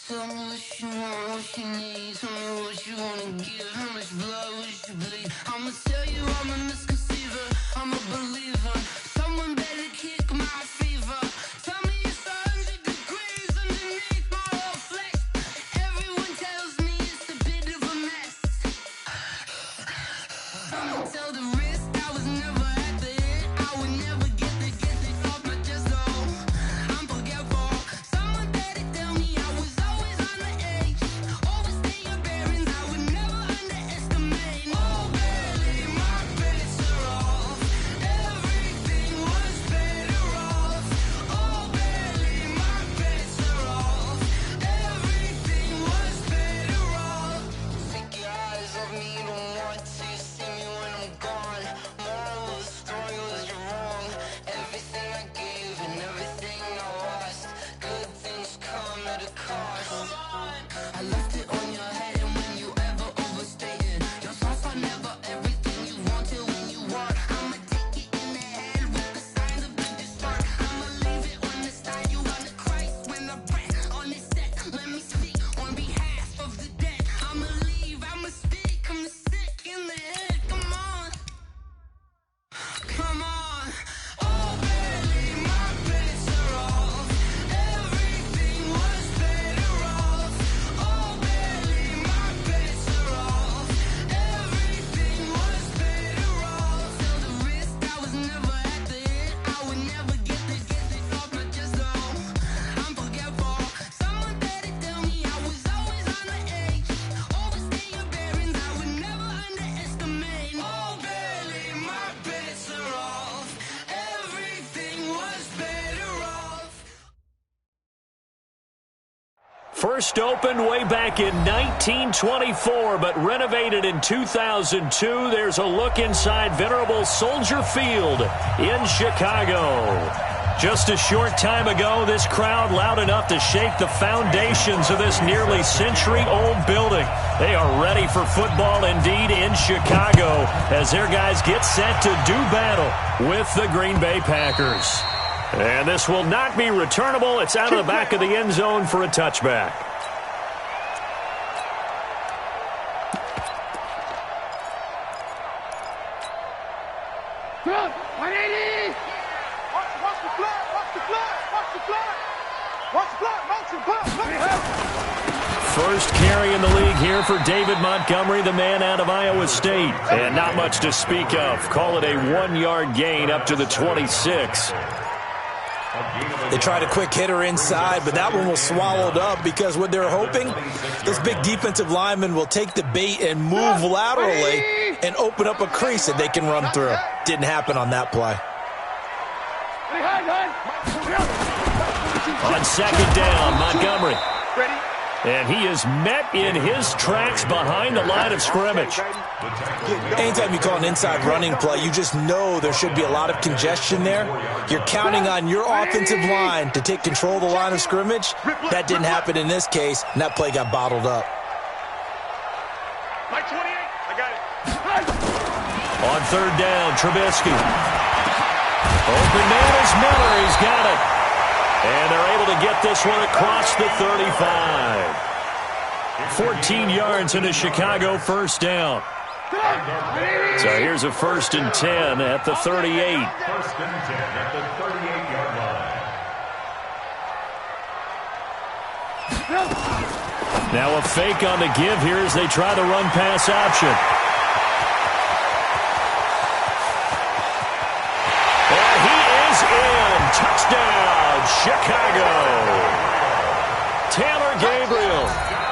Tell me what you want, what you need. Tell me what you wanna give. How much blood would you bleed? I'ma tell you I'm a misconceiver. I'm a believer. Someone better kick my fever. Tell me it's 100 degrees underneath my whole flesh. Everyone tells me it's a bit of a mess. I'ma tell the risk I was never at the hit. I would never get it off my chest. Oh, I'm forgetful. Someone better tell me I was always on the edge. Overstay your bearings, I would never underestimate. Oh, barely, my bets are off. Everything was better off. Oh, barely, my bets are off. Everything was better off. Take your eyes off me, you don't want to see me when I'm gone. Moral of the story was you're wrong. Everything I gave and everything I lost. Good things come at a cost. I left it on your head, and when you ever overstated, your thoughts are never everything you wanted when you want. I'ma take it in the head with the signs of the distort. I'ma leave it on the side. You on the Christ when I breath on this set. Let me speak on behalf of the dead. I'ma leave, I'ma speak. I'm the sick in the head. Come on, come on. Oh, barely, my bets are off. Everything was better off. Oh, barely, my bets are off. Everything was better off. Till the risk I was never at the hit. I would never get it off my chest. Oh, I'm forgetful. Someone better tell me I was always on the edge. Overstay your bearings, I would never underestimate. Oh, barely, my bets are off. Everything was better off. First opened way back in 1924, but renovated in 2002. There's a look inside venerable Soldier Field in Chicago. Just a short time ago, this crowd loud enough to shake the foundations of this nearly century-old building. They are ready for football indeed in Chicago as their guys get set to do battle with the Green Bay Packers. And this will not be returnable. It's out of the back of the end zone for a touchback. First carry in the league here for David Montgomery, the man out of Iowa State. And not much to speak of. Call it a 1-yard gain up to the 26. They tried a quick hitter inside, but that one was swallowed up because what they're hoping, this big defensive lineman will take the bait and move laterally and open up a crease that they can run through. Didn't happen on that play. On second down, Montgomery. And he is met in his tracks behind the line of scrimmage. Anytime you call an inside running play, you just know there should be a lot of congestion there. You're counting on your offensive line to take control of the line of scrimmage. That didn't happen in this case, and that play got bottled up. On third down, Trubisky. Open man is Miller. He's got it. And they're able to get this one across the 35. 14 yards into Chicago, first down. So here's a 1st and 10 at the 38. First and 10 at the 38-yard line. Now a fake on the give here as they try the run-pass option. And he is in. Touchdown, Chicago. Taylor Gabriel,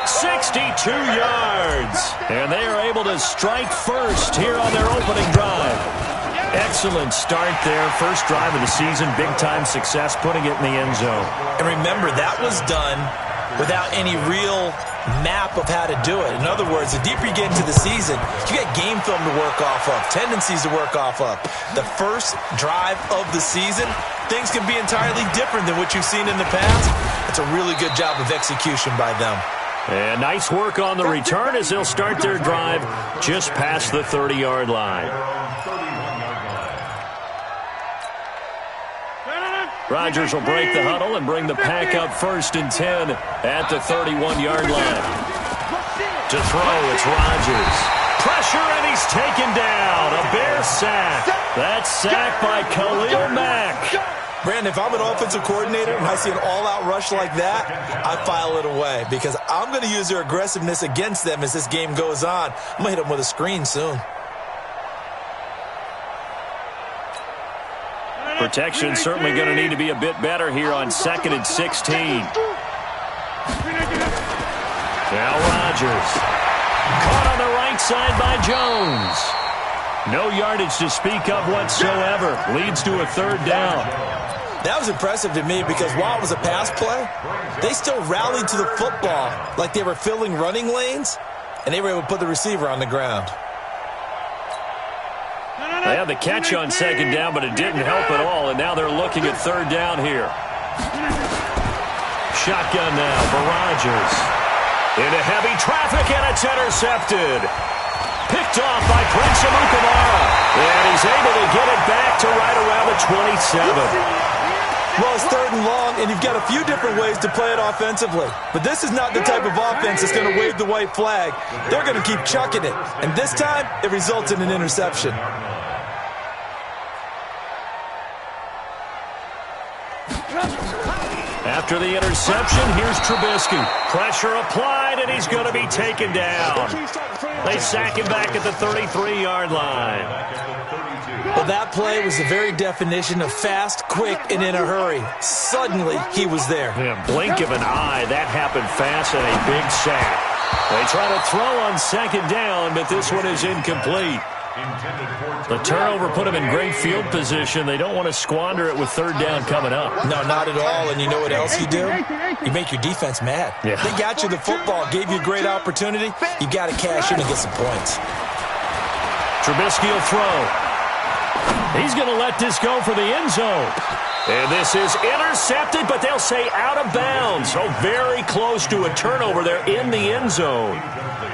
62 yards. And they are able to strike first here on their opening drive. Excellent start there. First drive of the season. Big-time success, putting it in the end zone. And remember, that was done without any real map of how to do it. In other words, the deeper you get into the season, you get game film to work off of, tendencies to work off of. The first drive of the season, things can be entirely different than what you've seen in the past. It's a really good job of execution by them. And nice work on the return as they'll start their drive just past the 30-yard line. Rodgers will break the huddle and bring the pack up 1st and 10 at the 31-yard line. To throw, it's Rodgers. Pressure, and he's taken down. A Bear sack. That's sacked by Khalil Mack. Brandon, if I'm an offensive coordinator and I see an all-out rush like that, I file it away because I'm going to use their aggressiveness against them as this game goes on. I'm going to hit them with a screen soon. Protection certainly going to need to be a bit better here on 2nd and 16. Now Rodgers. Caught on the right side by Jones. No yardage to speak of whatsoever. Leads to a 3rd down. That was impressive to me because while it was a pass play, they still rallied to the football like they were filling running lanes, and they were able to put the receiver on the ground. They had the catch on 2nd down, but it didn't help at all, and now they're looking at 3rd down here. Shotgun now for Rodgers. Into heavy traffic, and it's intercepted. Picked off by Prince Amukamara, and he's able to get it back to right around the 27. Well, it's 3rd and long, and you've got a few different ways to play it offensively. But this is not the type of offense that's going to wave the white flag. They're going to keep chucking it. And this time, it results in an interception. After the interception, here's Trubisky. Pressure applied, and he's going to be taken down. They sack him back at the 33-yard line. Well, that play was the very definition of fast, quick, and in a hurry. Suddenly, he was there. Yeah, blink of an eye, that happened fast and a big sack. They try to throw on 2nd down, but this one is incomplete. The turnover put them in great field position. They don't want to squander it with 3rd down coming up. No, not at all. And you know what else you do? You make your defense mad. Yeah. They got you the football, gave you a great opportunity. You got to cash in and get some points. Trubisky will throw. He's going to let this go for the end zone. And this is intercepted, but they'll say out of bounds. So very close to a turnover there in the end zone.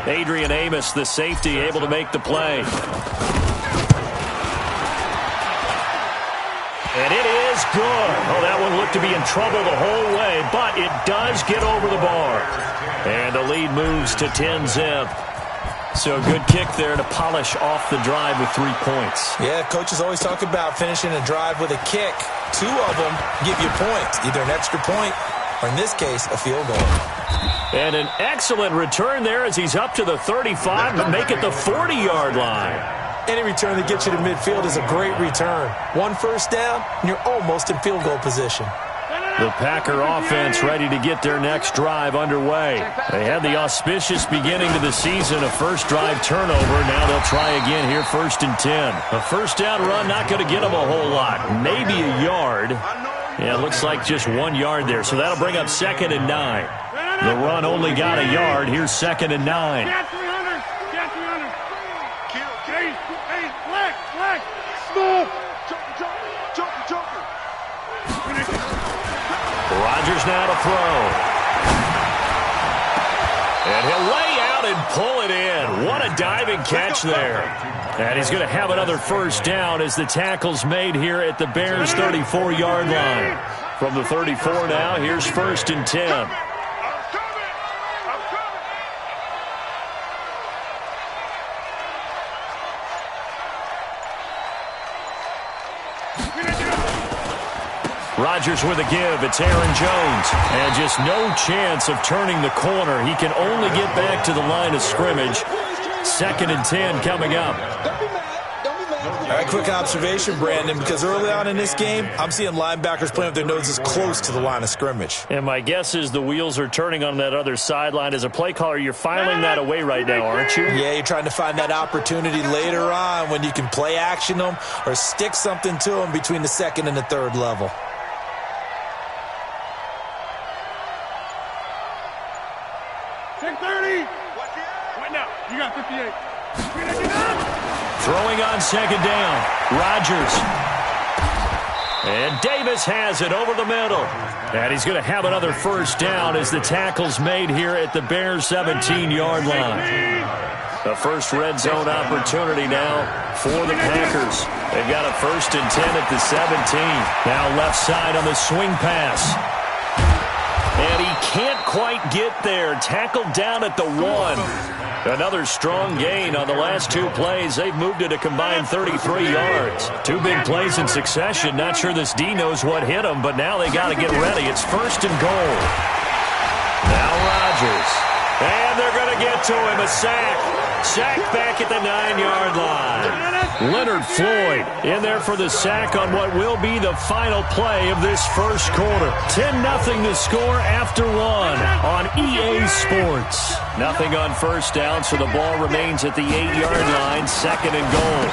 Adrian Amos, the safety, able to make the play. And it is good. Oh, that one looked to be in trouble the whole way, but it does get over the bar. And the lead moves to 10-zip. So a good kick there to polish off the drive with 3 points. Yeah, coaches always talk about finishing a drive with a kick. 2 of them give you points, either an extra point or, in this case, a field goal. And an excellent return there as he's up to the 35, but make it the 40-yard line. Any return that gets you to midfield is a great return. 1 first down, and you're almost in field goal position. The Packer offense ready to get their next drive underway. They had the auspicious beginning to the season, a first drive turnover. Now they'll try again here, 1st and 10. A first down run not going to get them a whole lot. Maybe a yard. Yeah, it looks like just 1 yard there. So that'll bring up 2nd and 9. The run only got a yard. Here's 2nd and 9. Get 300. Get 300. Hey, flag. Move. Joker. Rodgers now to throw. And he'll lay out and pull it in. What a diving catch there. And he's going to have another first down as the tackle's made here at the Bears' 34-yard line. From the 34 now, here's 1st and 10. Rodgers with a give. It's Aaron Jones. And just no chance of turning the corner. He can only get back to the line of scrimmage. 2nd and 10 coming up. All right, quick observation, Brandon, because early on in this game, I'm seeing linebackers playing with their noses close to the line of scrimmage. And my guess is the wheels are turning on that other sideline. As a play caller, you're filing that away right now, aren't you? Yeah, you're trying to find that opportunity later on when you can play action them or stick something to them between the 2nd and the 3rd level. You got 58. Throwing on 2nd down. Rodgers. And Davis has it over the middle. And he's going to have another first down as the tackle's made here at the Bears' 17-yard line. The first red zone opportunity now for the Packers. They've got a 1st and 10 at the 17. Now left side on the swing pass. And he can't quite get there. Tackled down at the 1. Another strong gain on the last 2 plays. They've moved it a combined 33 yards. 2 big plays in succession. Not sure this D knows what hit him, but now they got to get ready. It's 1st and goal. Now Rodgers. And they're going to get to him. A sack. Sack back at the 9-yard line. Leonard Floyd in there for the sack on what will be the final play of this first quarter. 10-0 to score after 1 on EA Sports. Nothing on first down, so the ball remains at the 8-yard line. 2nd and goal.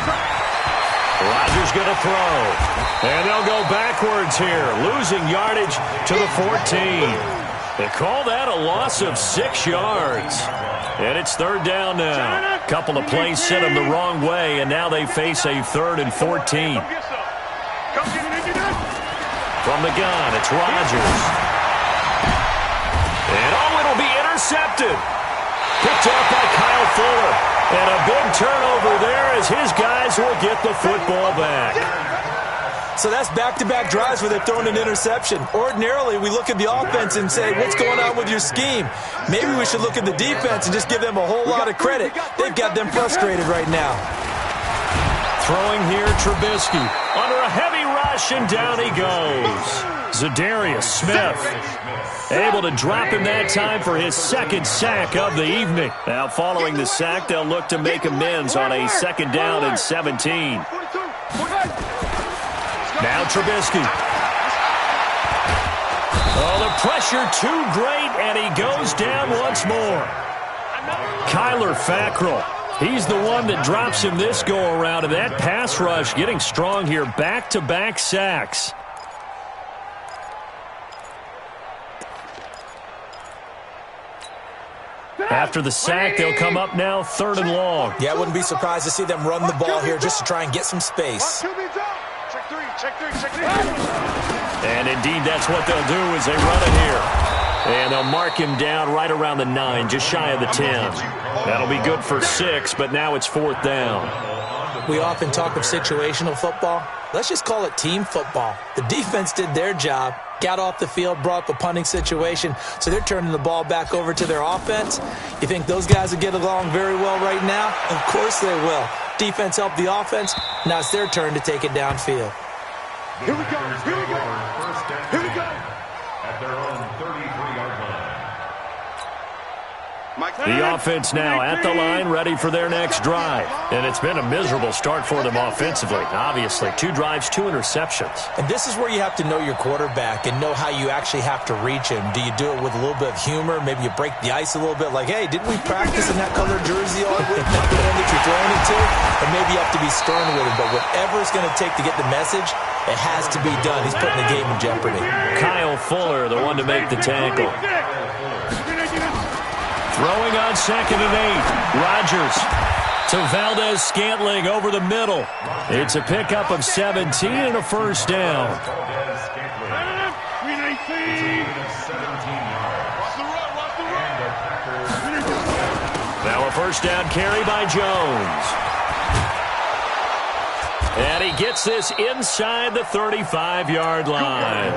Rodgers going to throw. And they'll go backwards here, losing yardage to the 14. They call that a loss of 6 yards. And it's 3rd down now. A couple of plays sent them the wrong way, and now they face a 3rd and 14. From the gun, it's Rodgers. And it'll be intercepted. Picked up by Kyle Fuller. And a big turnover there as his guys will get the football back. So that's back-to-back drives where they're throwing an interception. Ordinarily, we look at the offense and say, what's going on with your scheme? Maybe we should look at the defense and just give them a whole lot of credit. They've got them frustrated right now. Throwing here, Trubisky. Under a heavy rush, and down he goes. Zadarius Smith able to drop him that time for his 2nd sack of the evening. Now, following the sack, they'll look to make amends on a 2nd down and 17. Now Trubisky. Oh, the pressure too great, and he goes down once more. Kyler Fackrell. He's the one that drops him this go-around, and that pass rush getting strong here. Back-to-back sacks. After the sack, they'll come up now 3rd and long. Yeah, I wouldn't be surprised to see them run the ball here just to try and get some space. And indeed, that's what they'll do as they run it here. And they'll mark him down right around the 9, just shy of the 10. That'll be good for 6, but now it's 4th down. We often talk of situational football. Let's just call it team football. The defense did their job, got off the field, brought up a punting situation, so they're turning the ball back over to their offense. You think those guys will get along very well right now? Of course they will. Defense helped the offense. Now it's their turn to take it downfield. Here we go. Here we go. Here we go. At their own 33-yard line. The offense now at the line, ready for their next drive. And it's been a miserable start for them offensively. Obviously, 2 drives, 2 interceptions. And this is where you have to know your quarterback and know how you actually have to reach him. Do you do it with a little bit of humor? Maybe you break the ice a little bit like, hey, didn't we practice in that colored jersey all week? Not the one that you're throwing it to? Or maybe you have to be stern with him. But whatever it's going to take to get the message, it has to be done. He's putting the game in jeopardy. Kyle Fuller, the one to make the tackle. Throwing on 2nd and 8. Rodgers to Valdez-Scantling over the middle. It's a pickup of 17 and a 1st down. Now a 1st down carry by Jones. And he gets this inside the 35-yard line.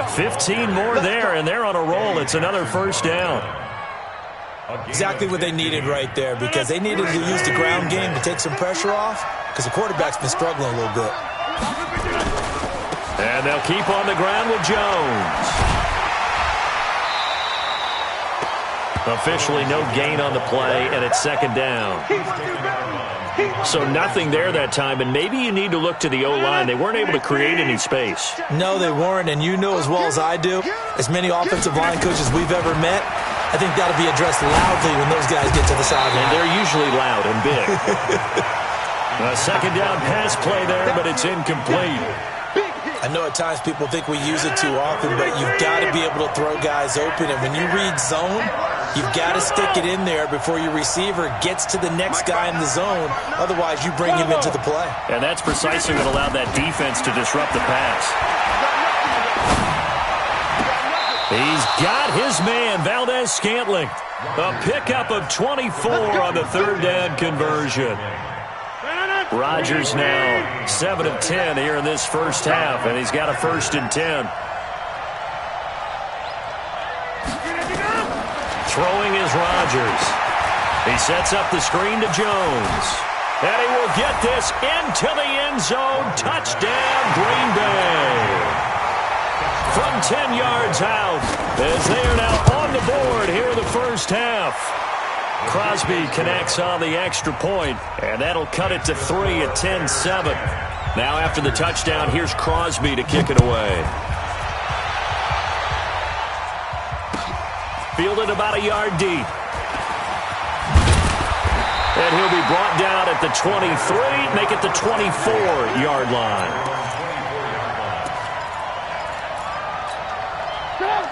15 more there, and they're on a roll. It's another 1st down. Exactly what they needed right there, because they needed to use the ground game to take some pressure off, because the quarterback's been struggling a little bit. And they'll keep on the ground with Jones. Officially no gain on the play, and it's 2nd down. So nothing there that time, and maybe you need to look to the O-line. They weren't able to create any space. No, they weren't, and you know as well as I do, as many offensive line coaches we've ever met, I think that'll be addressed loudly when those guys get to the sideline. And they're usually loud and big. A 2nd down pass play there, but it's incomplete. I know at times people think we use it too often, but you've got to be able to throw guys open. And when you read zone, you've got to stick it in there before your receiver gets to the next guy in the zone. Otherwise, you bring him into the play. And that's precisely what allowed that defense to disrupt the pass. He's got his man, Valdez-Scantling. A pickup of 24 on the 3rd down conversion. Rodgers now 7 of 10 here in this first half, and he's got a 1st and 10. Throwing is Rodgers. He sets up the screen to Jones. And he will get this into the end zone. Touchdown, Green Bay. From 10 yards out, as they are now on the board here in the first half. Crosby connects on the extra point, and that'll cut it to 3 at 10-7. Now after the touchdown, here's Crosby to kick it away. Fielded about a yard deep. And he'll be brought down at the 23, make it the 24-yard line.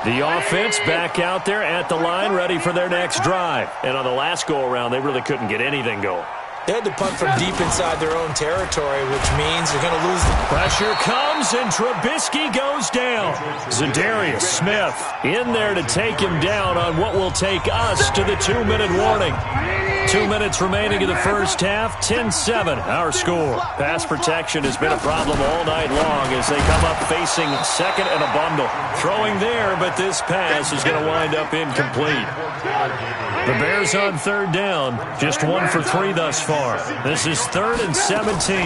The offense back out there at the line, ready for their next drive. And on the last go-around, they really couldn't get anything going. They had to punt from deep inside their own territory, which means they're going to lose. Pressure comes, and Trubisky goes down. Za'Darius Smith in there to take him down on what will take us to the 2-minute warning. 2 minutes remaining in the first half, 10-7, our score. Pass protection has been a problem all night long as they come up facing second and a bundle. Throwing there, but this pass is going to wind up incomplete. The Bears on 3rd down, just 1 for 3 thus far. This is 3rd and 17.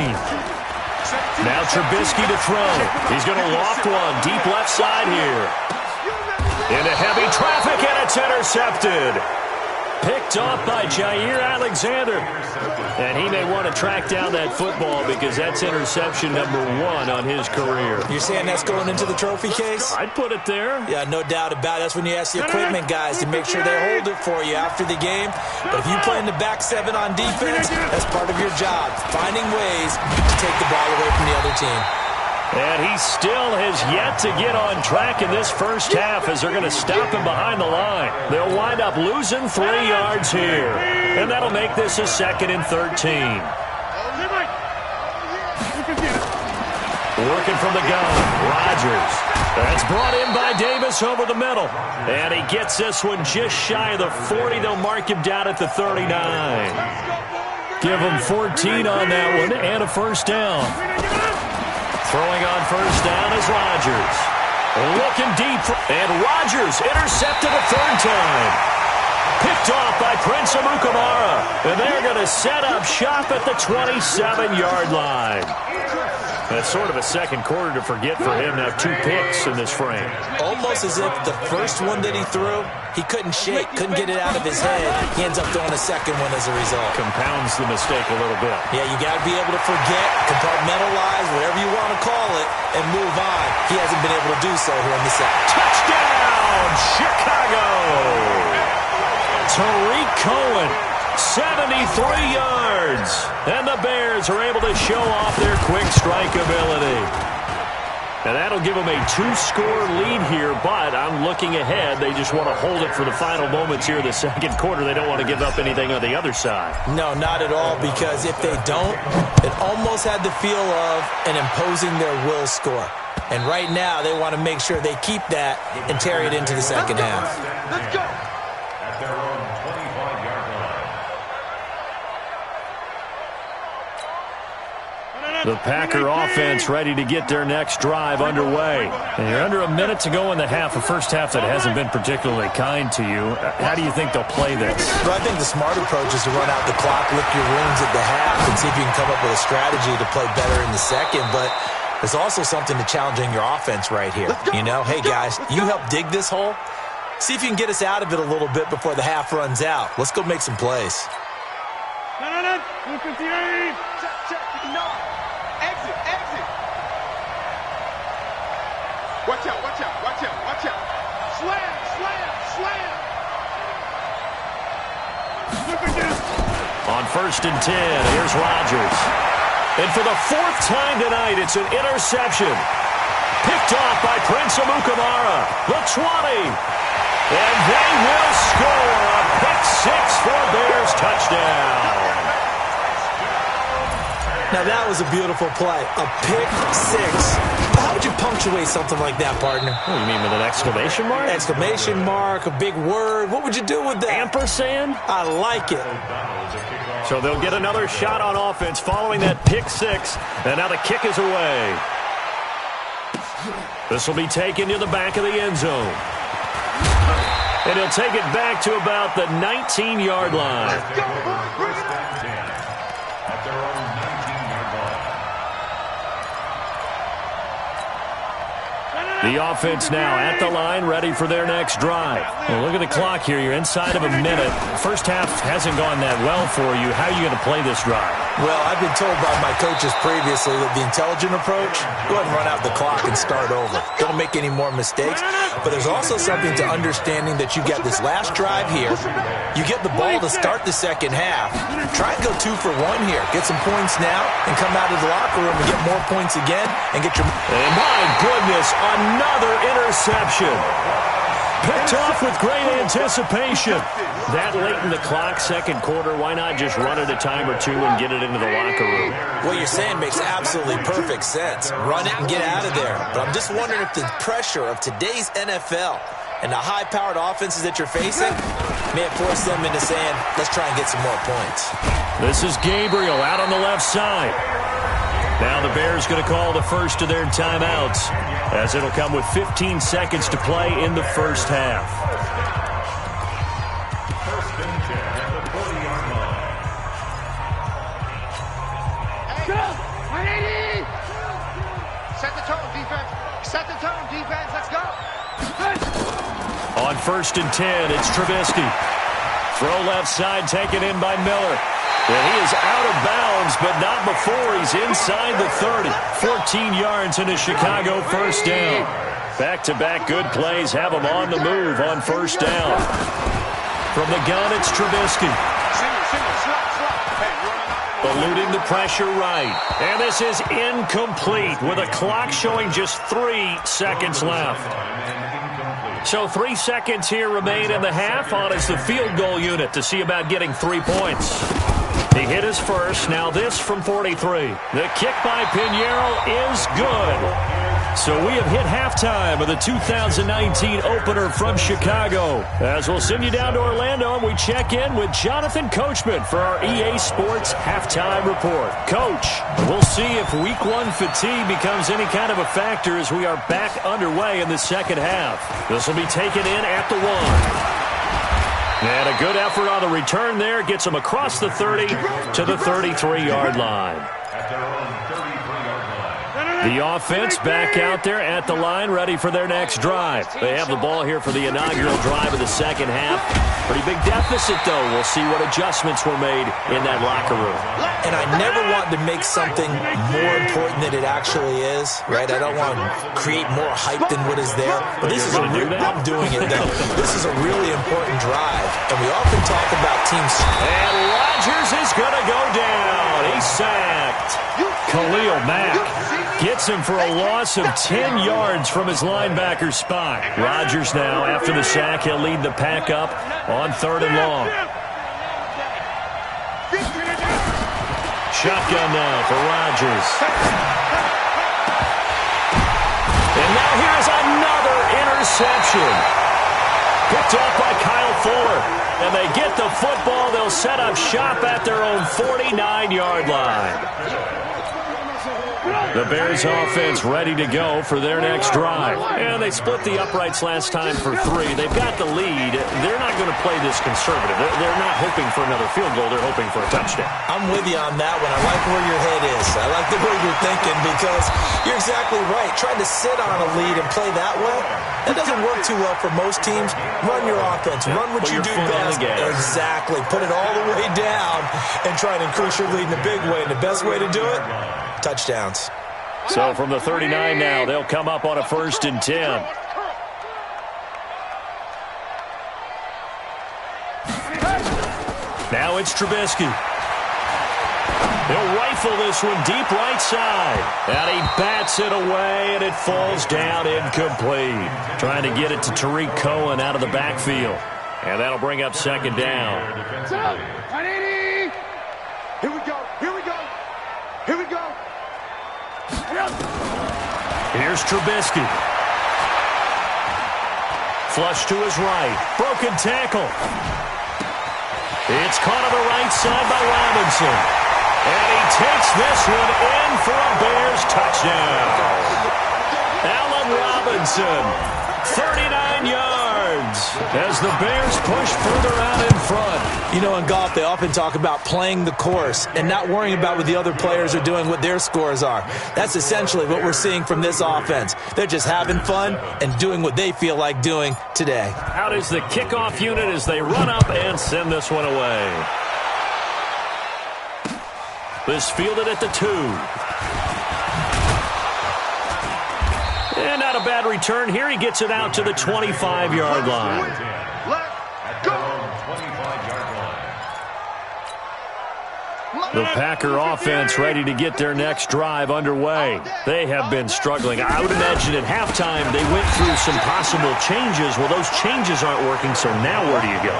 Now Trubisky to throw. He's going to loft one deep left side here. Into heavy traffic, and it's intercepted. Picked off by Jair Alexander. And he may want to track down that football because that's interception number 1 on his career. You're saying that's going into the trophy case? I'd put it there. Yeah, no doubt about it. That's when you ask the equipment guys to make sure they hold it for you after the game. But if you play in the back 7 on defense, that's part of your job, finding ways to take the ball away from the other team. And he still has yet to get on track in this first half as they're going to stop him behind the line. They'll wind up losing 3 yards here. And that'll make this a 2nd and 13. Working from the gun, Rodgers. That's brought in by Davis over the middle. And he gets this one just shy of the 40. They'll mark him down at the 39. Give him 14 on that one and a first down. Throwing on first down is Rodgers. Looking deep, and Rodgers intercepted a 3rd time. Picked off by Prince Amukamara. And they're going to set up shop at the 27-yard line. That's sort of a second quarter to forget for him. Now 2 picks in this frame. Almost as if the first one that he threw, he couldn't shake, couldn't get it out of his head. He ends up throwing a second one as a result. Compounds the mistake a little bit. Yeah, you got to be able to forget, compartmentalize, whatever you want to call it, and move on. He hasn't been able to do so here in the second. Touchdown, Chicago! Tariq Cohen, 73 yards. And the Bears are able to show off their quick strike ability. And that'll give them a 2-score lead here, but I'm looking ahead. They just want to hold it for the final moments here in the second quarter. They don't want to give up anything on the other side. No, not at all, because if they don't, it almost had the feel of an imposing their will score. And right now, they want to make sure they keep that and carry it into the second half. Let's go. At their own 25-yard line. The Packer offense ready to get their next drive underway. And you're under a minute to go in the half, a first half that hasn't been particularly kind to you. How do you think they'll play this? Well, I think the smart approach is to run out the clock, lick your wounds at the half, and see if you can come up with a strategy to play better in the second. But there's also something to challenging your offense right here. You know, hey, guys, you help dig this hole. See if you can get us out of it a little bit before the half runs out. Let's go make some plays. No. Exit, exit. Watch out, watch out, watch out, watch out. Slam, slam, slam. On 1st and 10, here's Rodgers. And for the 4th time tonight, it's an interception. Picked off by Prince Amukamara. The 20. And they will score a pick 6 for Bears touchdown. Now, that was a beautiful play. A pick six. How would you punctuate something like that, partner? Oh, you mean with an exclamation mark? Exclamation mark, a big word. What would you do with that? Ampersand? I like it. So they'll get another shot on offense following that pick six. And now the kick is away. This will be taken to the back of the end zone. And he'll take it back to about the 19-yard line. The offense now at the line, ready for their next drive. Well, look at the clock here. You're inside of a minute. First half hasn't gone that well for you. How are you going to play this drive? Well, I've been told by my coaches previously that the intelligent approach, go ahead and run out the clock and start over. Don't make any more mistakes. But there's also something to understanding that you get this last drive here. You get the ball to start the second half. Try and go 2 for 1 here. Get some points now and come out of the locker room and get more points again and get your... And my goodness, another interception. Picked off with great anticipation. That late in the clock, second quarter, why not just run it a time or two and get it into the locker room? What you're saying makes absolutely perfect sense. Run it and get out of there. But I'm just wondering if the pressure of today's NFL and the high-powered offenses that you're facing may have forced them into saying, let's try and get some more points. This is Gabriel out on the left side. Now the Bears going to call the first of their timeouts, as it'll come with 15 seconds to play in the first half. First and 10 at the 40-yard line. Set the tone, defense. Set the tone, defense. Let's go. On first and 10, it's Trubisky. Throw left side, taken in by Miller. And he is out of bounds, but not before he's inside the 30. 14 yards into Chicago, first down. Back-to-back good plays have him on the move on first down. From the gun, it's Trubisky. Eluding the pressure right. And this is incomplete with a clock showing just 3 seconds left. So 3 seconds here remain in the half on as the field goal unit to see about getting 3 points. He hit his first. Now this from 43. The kick by Pinheiro is good. So we have hit halftime of the 2019 opener from Chicago. As we'll send you down to Orlando and we check in with Jonathan Coachman for our EA Sports halftime report. Coach, we'll see if week 1 fatigue becomes any kind of a factor as we are back underway in the second half. This will be taken in at the 1. And a good effort on the return there. Gets them across the 30 to the 33-yard line. At their own 33-yard line. The offense back out there at the line, ready for their next drive. They have the ball here for the inaugural drive of the second half. Pretty big deficit, though. We'll see what adjustments were made in that locker room. And I never want to make something more important than it actually is, right? I don't want to create more hype than what is there. But this is a I'm doing it, though. This is a really important drive. And we often talk about teams. And Rodgers is going to go down. He's sacked. Khalil Mack gets him for a loss of 10 yards from his linebacker spot. Rodgers now, after the sack, he'll lead the pack up on 3rd and long. Shotgun now for Rodgers. And now here's another interception. Picked off by Kyle Fuller. And they get the football. They'll set up shop at their own 49-yard line. The Bears offense ready to go for their next drive. And they split the uprights last time for 3. They've got the lead. They're not going to play this conservative. They're not hoping for another field goal. They're hoping for a touchdown. I'm with you on that one. I like where your head is. I like the way you're thinking because you're exactly right. Trying to sit on a lead and play that way, that doesn't work too well for most teams. Run your offense. Run what you do best. Exactly. Put it all the way down and try and increase your lead in a big way. And the best way to do it, touchdowns. So from the 39 now, they'll come up on a 1st and 10. Now it's Trubisky. He'll rifle this one deep right side. And he bats it away, and it falls down incomplete. Trying to get it to Tariq Cohen out of the backfield. And that'll bring up 2nd down. Here we go. Here we go. Here we go. Here's Trubisky. Flush to his right. Broken tackle. It's caught on the right side by Robinson. And he takes this one in for a Bears touchdown. Allen Robinson, 39 yards as the Bears push further out in front. You know, in golf, they often talk about playing the course and not worrying about what the other players are doing, what their scores are. That's essentially what we're seeing from this offense. They're just having fun and doing what they feel like doing today. Out is the kickoff unit as they run up and send this one away. This fielded at the 2. And not a bad return here. He gets it out to the 25-yard line. Let's go. The Packer offense ready to get their next drive underway. They have been struggling. I would imagine at halftime they went through some possible changes. Well, those changes aren't working, so now where do you go?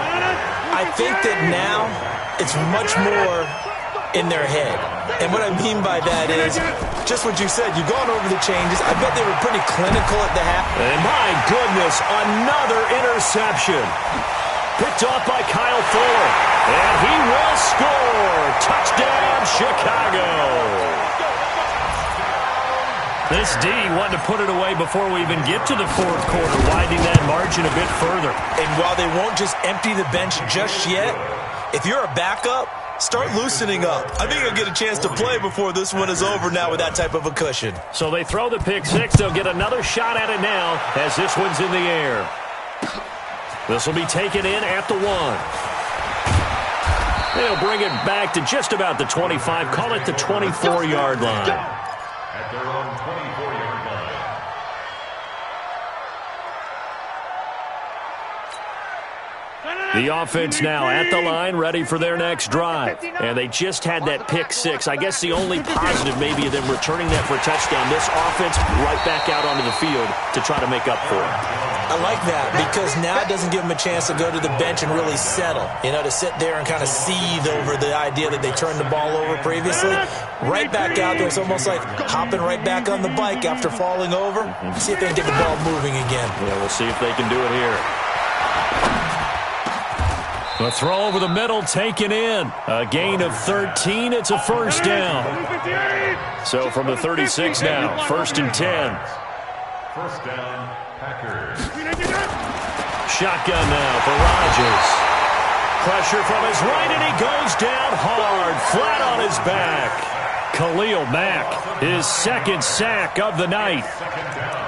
I think that now it's much more in their head. And what I mean by that is just what you said. You've gone over the changes. I bet they were pretty clinical at the half. And my goodness, another interception. Picked off by Kyle Fuller. And he will score. Touchdown, Chicago. This D wanted to put it away before we even get to the fourth quarter, widening that margin a bit further. And while they won't just empty the bench just yet, if you're a backup, start loosening up. I think you'll get a chance to play before this one is over now with that type of a cushion. So they throw the pick six. They'll get another shot at it now as this one's in the air. This will be taken in at the 1. They'll bring it back to just about the 25. Call it the 24-yard line. At their own 24-yard line. The offense now at the line, ready for their next drive. And they just had that pick six. I guess the only positive maybe of them returning that for a touchdown. This offense right back out onto the field to try to make up for it. I like that because now it doesn't give them a chance to go to the bench and really settle. You know, to sit there and kind of seethe over the idea that they turned the ball over previously. Right back out there. It's almost like hopping right back on the bike after falling over. See if they can get the ball moving again. Yeah, we'll see if they can do it here. The throw over the middle, taken in. A gain of 13. It's a first down. So from the 36 now, 1st and 10. First down, Packers. Shotgun now for Rodgers. Pressure from his right, and he goes down hard, flat on his back. Khalil Mack, his second sack of the night. Second down.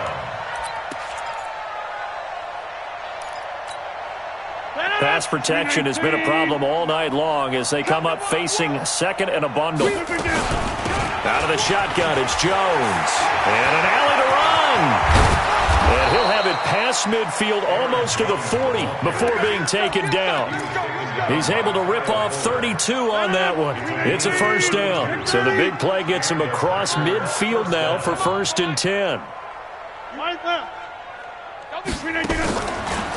Pass protection has been a problem all night long as they come up facing second and a bundle. Out of the shotgun, it's Jones. And an alley to run. And he'll have it past midfield almost to the 40 before being taken down. He's able to rip off 32 on that one. It's a first down. So the big play gets him across midfield now for 1st and 10.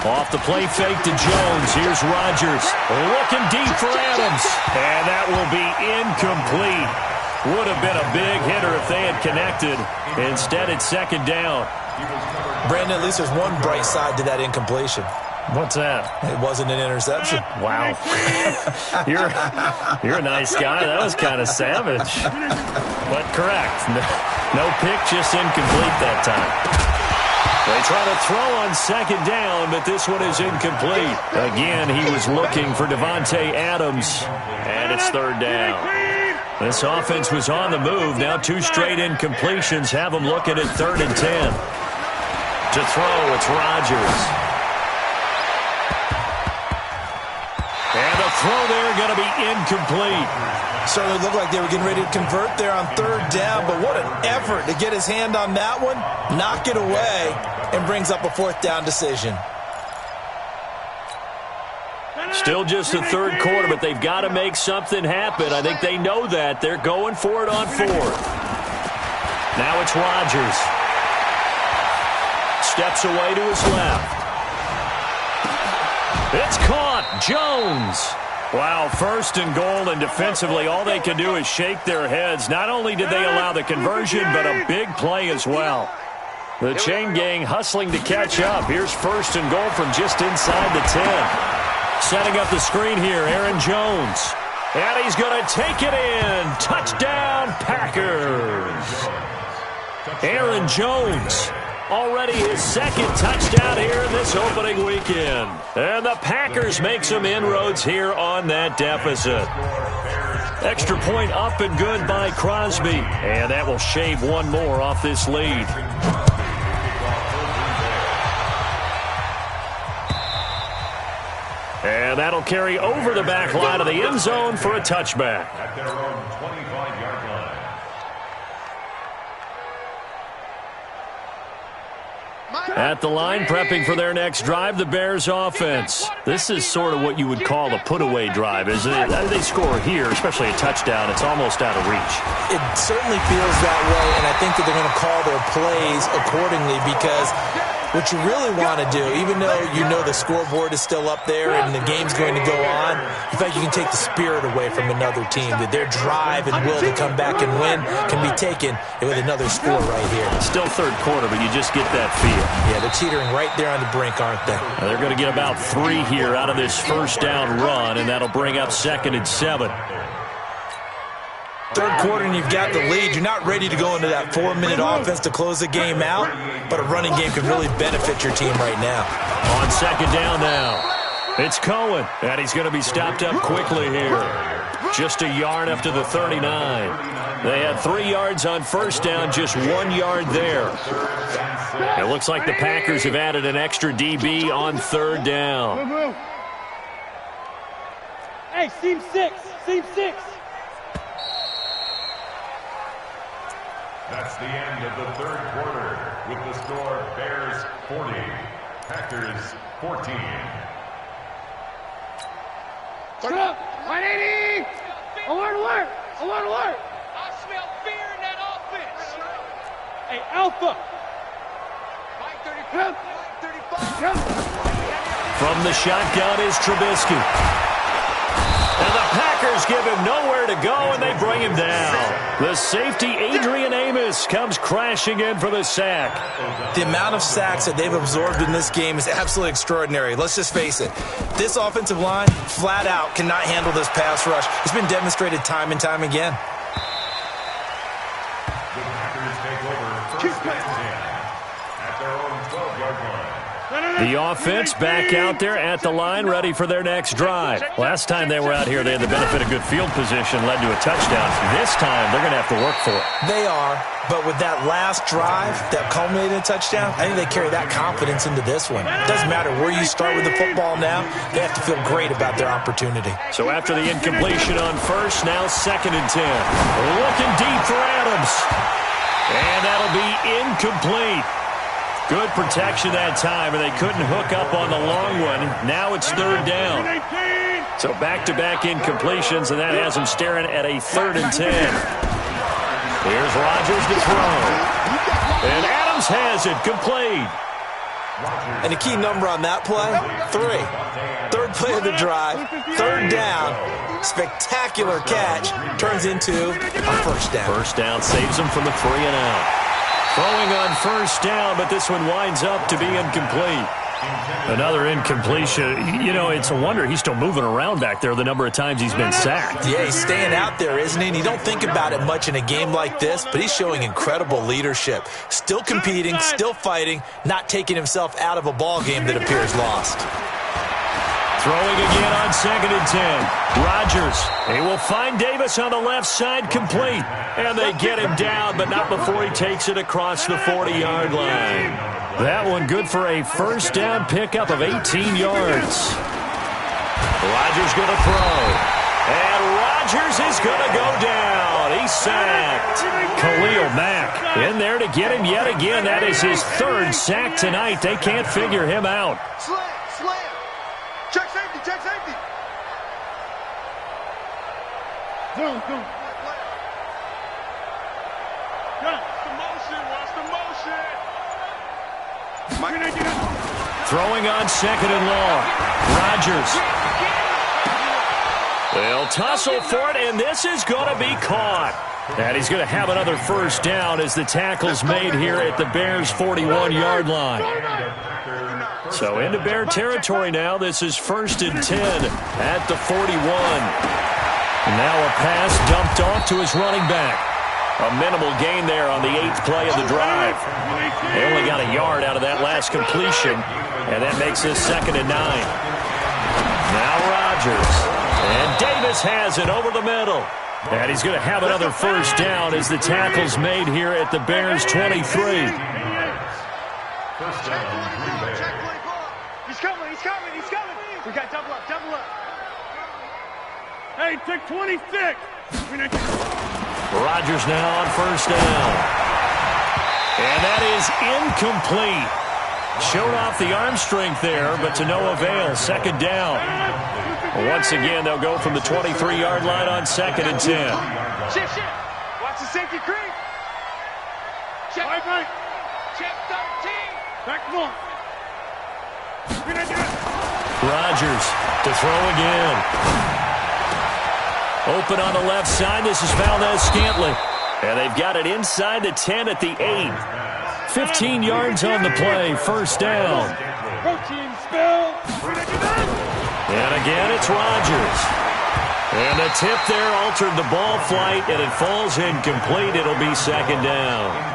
Off the play fake to Jones. Here's Rodgers. Looking deep for Adams. And that will be incomplete. Would have been a big hitter if they had connected. Instead, it's second down. Brandon, at least there's one bright side to that incompletion. What's that? It wasn't an interception. Wow. You're a nice guy. That was kind of savage. But correct. No pick, just incomplete that time. They try to throw on second down, but this one is incomplete. Again, he was looking for Devontae Adams, and it's third down. This offense was on the move. Now 2 straight incompletions have them looking at 3rd and 10. To throw, it's Rodgers. And the throw there going to be incomplete. Certainly looked like they were getting ready to convert there on 3rd down, but what an effort to get his hand on that one, knock it away, and brings up a 4th down decision. Still just the 3rd quarter, but they've got to make something happen. I think they know that. They're going for it on 4th. Now it's Rodgers. Steps away to his left. It's caught. Jones. Wow, first and goal, and defensively, all they can do is shake their heads. Not only did they allow the conversion, but a big play as well. The chain gang hustling to catch up. Here's first and goal from just inside the 10. Setting up the screen here, Aaron Jones. And he's going to take it in. Touchdown, Packers. Aaron Jones. Already his second touchdown here in this opening weekend. And the Packers make some inroads here on that deficit. Extra point up and good by Crosby. And that will shave one more off this lead. And that'll carry over the back line of the end zone for a touchback. At their own 25-yard line. At the line, prepping for their next drive, the Bears offense. This is sort of what you would call a put-away drive, isn't it? They score here, especially a touchdown. It's almost out of reach. It certainly feels that way, and I think that they're going to call their plays accordingly because what you really want to do, even though you know the scoreboard is still up there and the game's going to go on, in fact, you can take the spirit away from another team. That their drive and will to come back and win can be taken with another score right here. Still third quarter, but you just get that feel. Yeah, they're teetering right there on the brink, aren't they? Now they're going to get about 3 here out of this first down run, and that'll bring up 2nd and 7. Third quarter and you've got the lead. You're not ready to go into that 4-minute offense to close the game out, but a running game can really benefit your team right now. On 2nd down now, it's Cohen, and he's going to be stopped up quickly here. Just a yard after the 39. They had 3 yards on first down, just 1 yard there. It looks like the Packers have added an extra DB on 3rd down. Hey, seam 6, seam 6. That's the end of the third quarter with the score Bears 40, Packers 14. Turn up, 180. Alert, alert, alert, alert. I smell fear in that offense. Hey, Alpha. 35. From the shotgun is Trubisky. And the Packers give him nowhere to go, and they bring him down. The safety, Adrian Amos, comes crashing in for the sack. The amount of sacks that they've absorbed in this game is absolutely extraordinary. Let's just face it. This offensive line, flat out, cannot handle this pass rush. It's been demonstrated time and time again. The Packers take over first and 10 at their own 12-yard line. The offense back out there at the line, ready for their next drive. Last time they were out here, they had the benefit of good field position, led to a touchdown. This time, they're going to have to work for it. They are, but with that last drive that culminated in a touchdown, I think they carry that confidence into this one. It doesn't matter where you start with the football now, they have to feel great about their opportunity. So after the incompletion on first, now 2nd and 10. Looking deep for Adams. And that'll be incomplete. Good protection that time, and they couldn't hook up on the long one. Now it's 3rd down. So back-to-back incompletions, and that has them staring at a 3rd and 10. Here's Rodgers to throw. And Adams has it, complete. And the key number on that play, 3. 3rd play of the drive, 3rd down, spectacular catch, turns into a first down. First down saves them from the 3 and out. Throwing on first down, but this one winds up to be incomplete. Another incompletion. You know, it's a wonder he's still moving around back there the number of times he's been sacked. Yeah, he's staying out there, isn't he? And you don't think about it much in a game like this, but he's showing incredible leadership. Still competing, still fighting, not taking himself out of a ball game that appears lost. Throwing again on 2nd and 10. Rodgers, he will find Davis on the left side, complete. And they get him down, but not before he takes it across the 40-yard line. That one good for a first down pickup of 18 yards. Rodgers going to throw. And Rodgers is going to go down. He's sacked. Khalil Mack in there to get him yet again. That is his 3rd sack tonight. They can't figure him out. Slam. Check safety. Go. Watch the motion. Throwing on 2nd and long. Rodgers. They'll tussle for it, and this is going to be caught. And he's going to have another first down as the tackle's made here at the Bears' 41-yard line. So into Bear territory now. This is 1st and 10 at the 41. Now a pass dumped off to his running back. A minimal gain there on the 8th play of the drive. They only got a yard out of that last completion, and that makes this 2nd and 9. Now Rodgers. And Davis has it over the middle. And he's going to have another first down as the tackle's made here at the Bears' 23. First down, He's coming. We got double up. Hey, take 26. Rodgers now on first down. And that is incomplete. Showed off the arm strength there, but to no avail. 2nd down. Once again, they'll go from the 23-yard line on 2nd and 10. Shift. Watch the safety creep. Check 13. Back one. Rodgers to throw again. Open on the left side. This is Valdez-Scantling. And they've got it inside the 10 at the 8. 15 yards on the play. First down. And again, it's Rodgers. And a tip there altered the ball flight, and it falls incomplete. It'll be 2nd down.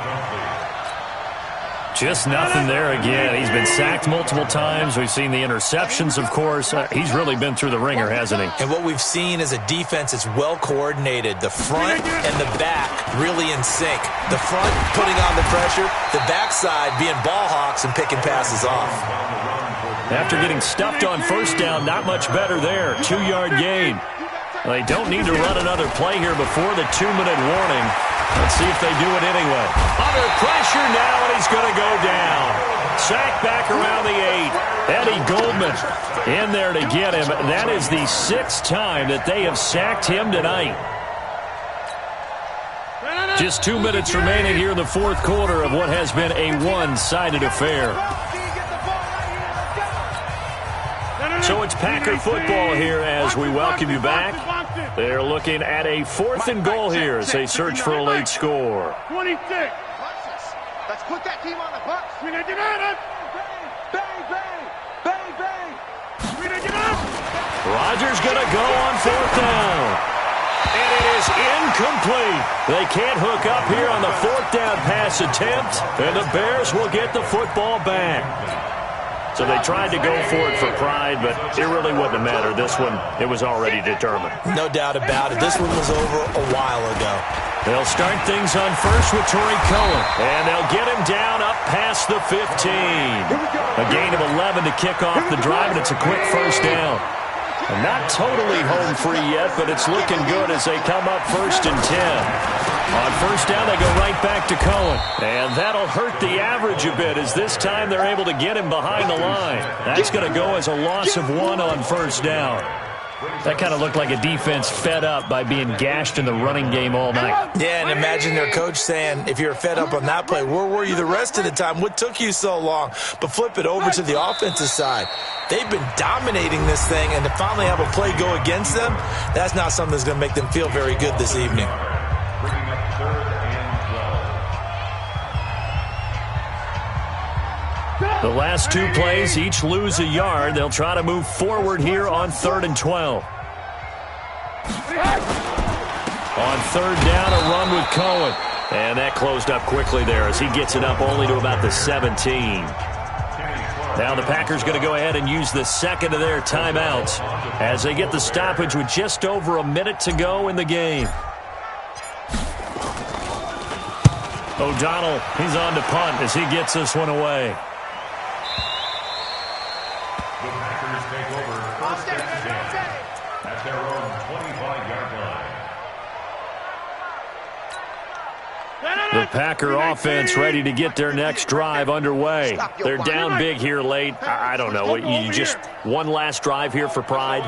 Just nothing there again. He's been sacked multiple times. We've seen the interceptions, of course. He's really been through the ringer, hasn't he? And what we've seen is a defense that's well coordinated. The front and the back really in sync. The front putting on the pressure, the backside being ball hawks and picking passes off. After getting stuffed on first down, not much better there. 2-yard gain. They don't need to run another play here before the 2-minute warning. Let's see if they do it anyway. Under pressure now, and he's going to go down. Sacked back around the 8. Eddie Goldman in there to get him. That is the 6th time that they have sacked him tonight. Just 2 minutes remaining here in the 4th quarter of what has been a one-sided affair. So it's Packer football here as we welcome you back. They're looking at a 4th and goal here as they search for a late score. 26. Let's put that team on the bus. Bang. Rodgers going to go on 4th down. And it is incomplete. They can't hook up here on the 4th down pass attempt, and the Bears will get the football back. So they tried to go for it for pride, but it really wouldn't have mattered. This one, it was already determined. No doubt about it. This one was over a while ago. They'll start things on first with Torrey Cohen, and they'll get him down up past the 15. A gain of 11 to kick off the drive, and it's a quick first down. Not totally home free yet, but it's looking good as they come up 1st and 10. On first down, they go right back to Cohen. And that'll hurt the average a bit as this time they're able to get him behind the line. That's going to go as a loss of 1 on first down. That kind of looked like a defense fed up by being gashed in the running game all night. Yeah, and imagine their coach saying, if you're fed up on that play, where were you the rest of the time? What took you so long? But flip it over to the offensive side. They've been dominating this thing, and to finally have a play go against them, that's not something that's going to make them feel very good this evening. Bringing up 3rd and 12. The last 2 plays each lose a yard. They'll try to move forward here on 3rd and 12. On 3rd down, a run with Cohen. And that closed up quickly there as he gets it up only to about the 17. Now the Packers going to go ahead and use the 2nd of their timeouts as they get the stoppage with just over a minute to go in the game. O'Donnell, he's on to punt as he gets this one away. The Packers take over 1st and 10 at their own 25-yard line. The Packer offense ready to get their next drive underway. They're down big here late. I don't know. You just one last drive here for pride?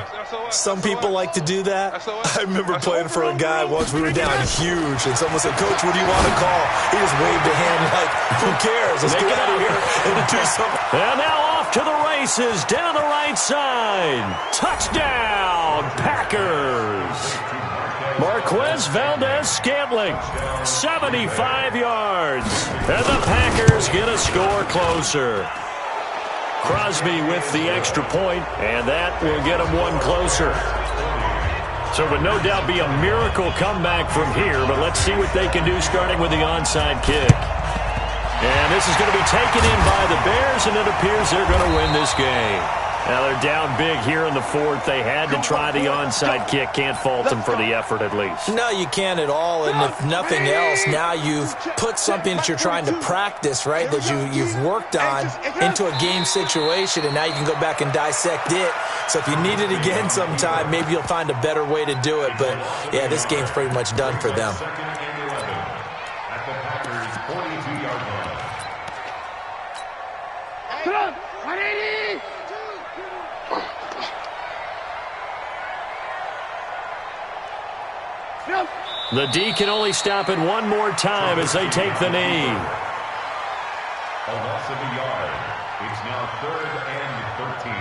Some people like to do that. I remember playing for a guy once. We were down huge, and someone said, "Coach, what do you want to call?" He just waved a hand like, "Who cares? Let's get out of here and do something." And now off to the races down the right side. Touchdown, Packers. Marquez Valdez-Scantling, 75 yards. And the Packers get a score closer. Crosby with the extra point, and that will get them one closer. So it would no doubt be a miracle comeback from here, but let's see what they can do starting with the onside kick. And this is going to be taken in by the Bears, and it appears they're going to win this game. Now they're down big here in the fourth. They had to try the onside kick. Can't fault them for the effort at least. No, you can't at all. And if nothing else, now you've put something that you're trying to practice, right, that you've worked on into a game situation, and now you can go back and dissect it. So if you need it again sometime, maybe you'll find a better way to do it. But, yeah, this game's pretty much done for them. Come on, 180! The D can only stop it one more time as they take the knee. A loss of a yard. It's now 3rd and 13.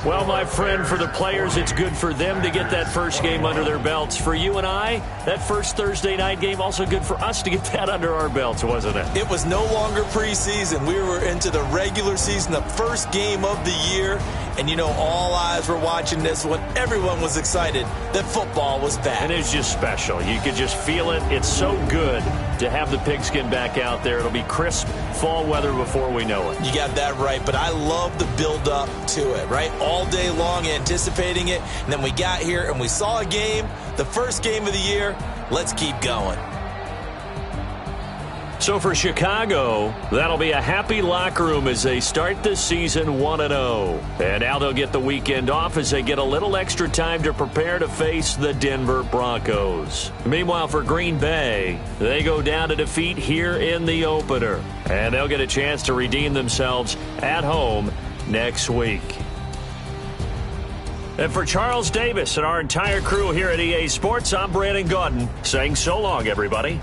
Well, my friend, for the players, it's good for them to get that first game under their belts. For you and I, that first Thursday night game, also good for us to get that under our belts, wasn't it? It was no longer preseason. We were into the regular season, the first game of the year. And, you know, all eyes were watching this one. Everyone was excited that football was back. And it's just special. You could just feel it. It's so good to have the pigskin back out there. It'll be crisp fall weather before we know it. You got that right, but I love the build-up to it, right? All day long anticipating it, and then we got here and we saw a game, the first game of the year. Let's keep going. So for Chicago, that'll be a happy locker room as they start the season 1-0. And now they'll get the weekend off as they get a little extra time to prepare to face the Denver Broncos. Meanwhile, for Green Bay, they go down to defeat here in the opener. And they'll get a chance to redeem themselves at home next week. And for Charles Davis and our entire crew here at EA Sports, I'm Brandon Gaudin saying so long, everybody.